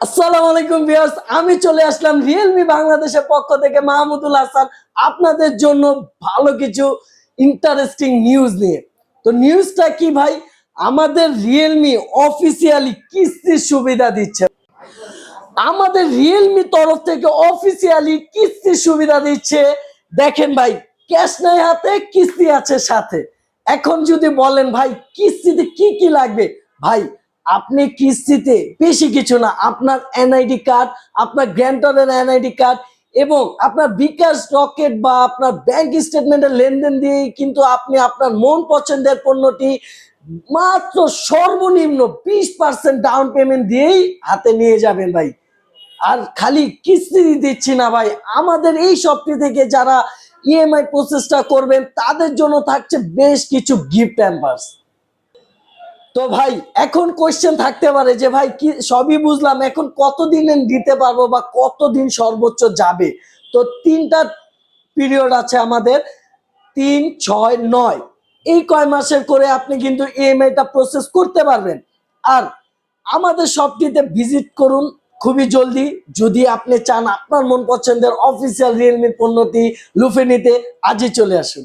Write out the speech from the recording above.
আসসালামু আলাইকুম ভিউয়ার্স, আমি চলে আসলাম রিয়েলমি বাংলাদেশের পক্ষ থেকে মাহমুদুল হাসান আপনাদের জন্য ভালো কিছু ইন্টারেস্টিং নিউজ নিয়ে। তো নিউজটা কি ভাই? আমাদের রিয়েলমি অফিসিয়ালি কিস্তির সুবিধা দিচ্ছে। আমাদের রিয়েলমি তরফ থেকে অফিসিয়ালি কিস্তির সুবিধা দিচ্ছে। দেখেন ভাই, ক্যাশ নাই হাতে, কিস্তি আছে সাথে। এখন যদি বলেন ভাই কিস্তিতে কি কি লাগবে, ভাই আপনি কিস্তিতে বেশি কিছু না, আপনার এনআইডি কার্ড, আপনার গ্র্যান্টরের এনআইডি কার্ড এবং আপনার বিকাশ রকেট বা আপনার ব্যাংক স্টেটমেন্টের লেনদেন দিয়েই কিন্তু আপনি আপনার মন পছন্দের পণ্যটি মাত্র সর্বনিম্ন 20% ডাউন পেমেন্ট দিয়েই হাতে নিয়ে যাবেন ভাই। আর খালি কিস্তি দিচ্ছি না ভাই, আমাদের এই শপটি থেকে যারা ইএমআই প্রসেসটা করবেন তাদের জন্য থাকছে বেশ কিছু গিফট হ্যাম্পারস। তো ভাই এখন কোশ্চেন থাকতে পারে যে ভাই কি, সবই বুঝলাম, এখন কতদিনে দিতে পারবো বা কতদিন সর্বোচ্চ যাবে? তো তিনটা পিরিয়ড আছে আমাদের, 3, 6, 9, এই কয় মাসের করে আপনি কিন্তু ইএমআইটা প্রসেস করতে পারবেন। আর আমাদের শপটিতে ভিজিট করুন খুবই জলদি, যদি আপনি চান আপনার মন পছন্দের অফিসিয়াল রিয়েলমি পণ্যটি লুফে নিতে। আজই চলে আসুন।